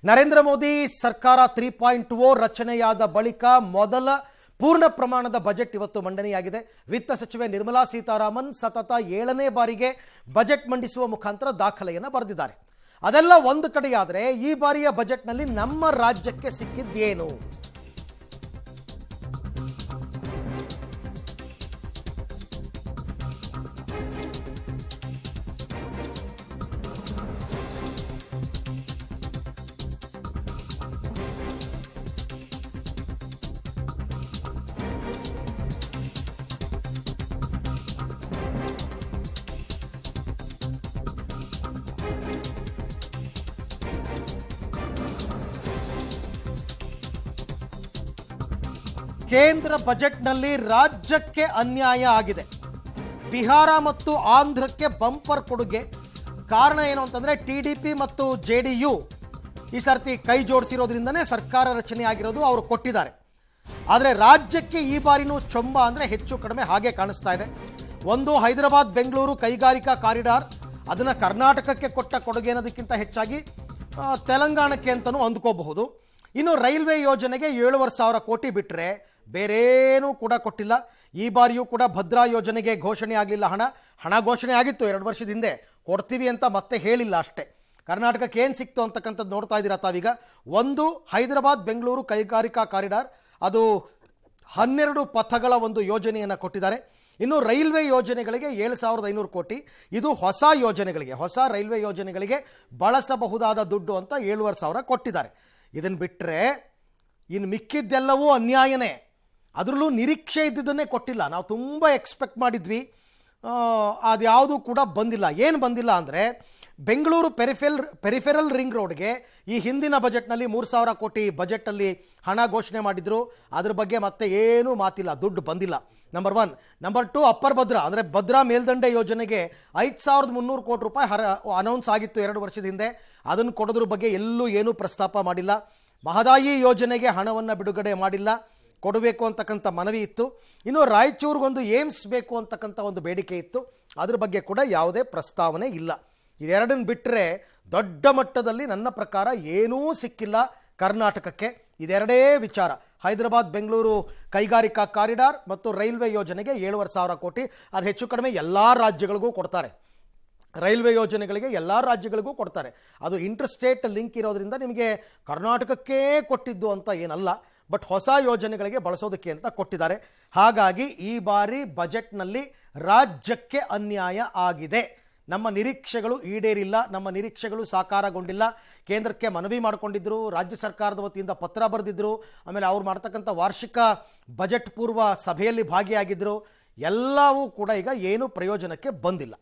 ನರೇಂದ್ರ ಮೋದಿ ಸರ್ಕಾರ 3.0 ರಚನೆಯಾದ ಬಳಿಕ ಮೊದಲ ಪೂರ್ಣ ಪ್ರಮಾಣದ ಬಜೆಟ್ ಇವತ್ತು ಮಂಡನೆಯಾಗಿದೆ. ವಿತ್ತ ಸಚಿವೆ ನಿರ್ಮಲಾ ಸೀತಾರಾಮನ್ ಸತತ 7ನೇ ಬಾರಿಗೆ ಬಜೆಟ್ ಮಂಡಿಸುವ ಮುಖಾಂತರ ದಾಖಲೆಯನ್ನು ಬರೆದಿದ್ದಾರೆ. ಅದೆಲ್ಲ ಒಂದು ಕಡೆಯಾದರೆ ಈ ಬಾರಿಯ ಬಜೆಟ್ನಲ್ಲಿ ನಮ್ಮ ರಾಜ್ಯಕ್ಕೆ ಸಿಕ್ಕಿದ್ದೇನು? ಕೇಂದ್ರ ಬಜೆಟ್ನಲ್ಲಿ ರಾಜ್ಯಕ್ಕೆ ಅನ್ಯಾಯ ಆಗಿದೆ. ಬಿಹಾರ ಮತ್ತು ಆಂಧ್ರಕ್ಕೆ ಬಂಪರ್ ಕೊಡುಗೆ. ಕಾರಣ ಏನು ಅಂತಂದ್ರೆ ಟಿಡಿಪಿ ಮತ್ತು ಜೆಡಿಯು ಈ ಸರ್ತಿ ಕೈ ಜೋಡಿಸಿರೋದ್ರಿಂದನೇ ಸರ್ಕಾರ ರಚನೆ ಆಗಿರೋದು ಅವರು ಕೊಟ್ಟಿದ್ದಾರೆ. ಆದರೆ ರಾಜ್ಯಕ್ಕೆ ಈ ಬಾರಿನೂ ಚೊಂಬ ಅಂದರೆ ಹೆಚ್ಚು ಕಡಿಮೆ ಹಾಗೆ ಕಾಣಿಸ್ತಾ ಇದೆ. ಒಂದು ಹೈದರಾಬಾದ್ ಬೆಂಗಳೂರು ಕೈಗಾರಿಕಾ ಕಾರಿಡಾರ್, ಅದನ್ನು ಕರ್ನಾಟಕಕ್ಕೆ ಕೊಟ್ಟ ಕೊಡುಗೆ ಅನ್ನೋದಕ್ಕಿಂತ ಹೆಚ್ಚಾಗಿ ತೆಲಂಗಾಣಕ್ಕೆ ಅಂತಲೂ ಅಂದ್ಕೋಬಹುದು. ಇನ್ನು ರೈಲ್ವೆ ಯೋಜನೆಗೆ 7,500 ಕೋಟಿ ಬಿಟ್ಟರೆ ಬೇರೇನೂ ಕೂಡ ಕೊಟ್ಟಿಲ್ಲ. ಈ ಬಾರಿಯೂ ಕೂಡ ಭದ್ರಾ ಯೋಜನೆಗೆ ಘೋಷಣೆ ಆಗಲಿಲ್ಲ. ಹಣ ಘೋಷಣೆ ಆಗಿತ್ತು 2 ವರ್ಷದ ಹಿಂದೆ, ಕೊಡ್ತೀವಿ ಅಂತ ಮತ್ತೆ ಹೇಳಿಲ್ಲ ಅಷ್ಟೇ. ಕರ್ನಾಟಕಕ್ಕೆ ಏನು ಸಿಕ್ತು ಅಂತಕ್ಕಂಥದ್ದು ನೋಡ್ತಾ ಇದ್ದೀರಾ ತಾವೀಗ. ಒಂದು ಹೈದರಾಬಾದ್ ಬೆಂಗಳೂರು ಕೈಗಾರಿಕಾ ಕಾರಿಡಾರ್, ಅದು 12 ಪಥಗಳ ಒಂದು ಯೋಜನೆಯನ್ನು ಕೊಟ್ಟಿದ್ದಾರೆ. ಇನ್ನು ರೈಲ್ವೆ ಯೋಜನೆಗಳಿಗೆ 7,500 ಕೋಟಿ, ಇದು ಹೊಸ ಯೋಜನೆಗಳಿಗೆ, ಹೊಸ ರೈಲ್ವೆ ಯೋಜನೆಗಳಿಗೆ ಬಳಸಬಹುದಾದ ದುಡ್ಡು ಅಂತ 7,500 ಕೊಟ್ಟಿದ್ದಾರೆ. ಇದನ್ನು ಬಿಟ್ಟರೆ ಇನ್ನು ಮಿಕ್ಕಿದ್ದೆಲ್ಲವೂ ಅನ್ಯಾಯನೇ. ಅದರಲ್ಲೂ ನಿರೀಕ್ಷೆ ಇದ್ದಿದ್ದನ್ನೇ ಕೊಟ್ಟಿಲ್ಲ. ನಾವು ತುಂಬ ಎಕ್ಸ್ಪೆಕ್ಟ್ ಮಾಡಿದ್ವಿ, ಅದ್ಯಾವುದೂ ಕೂಡ ಬಂದಿಲ್ಲ. ಏನು ಬಂದಿಲ್ಲ ಅಂದರೆ ಬೆಂಗಳೂರು ಪೆರಿಫೆರಲ್ ರಿಂಗ್ ರೋಡ್ಗೆ ಈ ಹಿಂದಿನ ಬಜೆಟ್ನಲ್ಲಿ 3,000 ಕೋಟಿ ಬಜೆಟಲ್ಲಿ ಹಣ ಘೋಷಣೆ ಮಾಡಿದ್ರು. ಅದ್ರ ಬಗ್ಗೆ ಮತ್ತೆ ಏನೂ ಮಾತಿಲ್ಲ, ದುಡ್ಡು ಬಂದಿಲ್ಲ. ನಂಬರ್ 1. ನಂಬರ್ 2, ಅಪ್ಪರ್ ಭದ್ರಾ ಅಂದರೆ ಭದ್ರಾ ಮೇಲ್ದಂಡೆ ಯೋಜನೆಗೆ 5,300 ಕೋಟಿ ರೂಪಾಯಿ ಅನೌನ್ಸ್ ಆಗಿತ್ತು 2 ವರ್ಷದ ಹಿಂದೆ. ಅದನ್ನು ಕೊಡೋದ್ರ ಬಗ್ಗೆ ಎಲ್ಲೂ ಏನೂ ಪ್ರಸ್ತಾಪ ಮಾಡಿಲ್ಲ. ಮಹದಾಯಿ ಯೋಜನೆಗೆ ಹಣವನ್ನು ಬಿಡುಗಡೆ ಮಾಡಿಲ್ಲ, ಕೊಡಬೇಕು ಅಂತಕ್ಕಂಥ ಮನವಿ ಇತ್ತು. ಇನ್ನು ರಾಯಚೂರಿಗೊಂದು ಏಮ್ಸ್ ಬೇಕು ಅಂತಕ್ಕಂಥ ಒಂದು ಬೇಡಿಕೆ ಇತ್ತು, ಅದ್ರ ಬಗ್ಗೆ ಕೂಡ ಯಾವುದೇ ಪ್ರಸ್ತಾವನೆ ಇಲ್ಲ. ಇದೆರಡನ್ನು ಬಿಟ್ಟರೆ ದೊಡ್ಡ ಮಟ್ಟದಲ್ಲಿ ನನ್ನ ಪ್ರಕಾರ ಏನೂ ಸಿಕ್ಕಿಲ್ಲ ಕರ್ನಾಟಕಕ್ಕೆ. ಇದೆರಡೇ ವಿಚಾರ, ಹೈದರಾಬಾದ್ ಬೆಂಗಳೂರು ಕೈಗಾರಿಕಾ ಕಾರಿಡಾರ್ ಮತ್ತು ರೈಲ್ವೆ ಯೋಜನೆಗೆ 7,500 ಕೋಟಿ. ಅದು ಹೆಚ್ಚು ಕಡಿಮೆ ಎಲ್ಲ ರಾಜ್ಯಗಳಿಗೂ ಕೊಡ್ತಾರೆ. ರೈಲ್ವೆ ಯೋಜನೆಗಳಿಗೆ ಎಲ್ಲ ರಾಜ್ಯಗಳಿಗೂ ಕೊಡ್ತಾರೆ. ಅದು ಇಂಟರ್ ಸ್ಟೇಟ್ ಲಿಂಕ್ ಇರೋದ್ರಿಂದ ನಿಮಗೆ ಕರ್ನಾಟಕಕ್ಕೇ ಕೊಟ್ಟಿದ್ದು ಅಂತ ಏನಲ್ಲ, ಬಟ್ ಹೊಸ ಯೋಜನೆಗಳಿಗೆ ಬಳಸೋದಕ್ಕೆ ಅಂತ ಕೊಟ್ಟಿದ್ದಾರೆ. ಹಾಗಾಗಿ ಈ ಬಾರಿ ಬಜೆಟ್ನಲ್ಲಿ ರಾಜ್ಯಕ್ಕೆ ಅನ್ಯಾಯ ಆಗಿದೆ. ನಮ್ಮ ನಿರೀಕ್ಷೆಗಳು ಈಡೇರಿಲ್ಲ, ನಮ್ಮ ನಿರೀಕ್ಷೆಗಳು ಸಾಕಾರಗೊಂಡಿಲ್ಲ. ಕೇಂದ್ರಕ್ಕೆ ಮನವಿ ಮಾಡಿಕೊಂಡಿದ್ದರು, ರಾಜ್ಯ ಸರ್ಕಾರದ ವತಿಯಿಂದ ಪತ್ರ ಬರೆದಿದ್ದರು, ಆಮೇಲೆ ಅವ್ರು ಮಾಡ್ತಕ್ಕಂಥ ವಾರ್ಷಿಕ ಬಜೆಟ್ ಪೂರ್ವ ಸಭೆಯಲ್ಲಿ ಭಾಗಿಯಾಗಿದ್ದರು. ಎಲ್ಲವೂ ಕೂಡ ಈಗ ಏನು ಪ್ರಯೋಜನಕ್ಕೆ ಬಂದಿಲ್ಲ.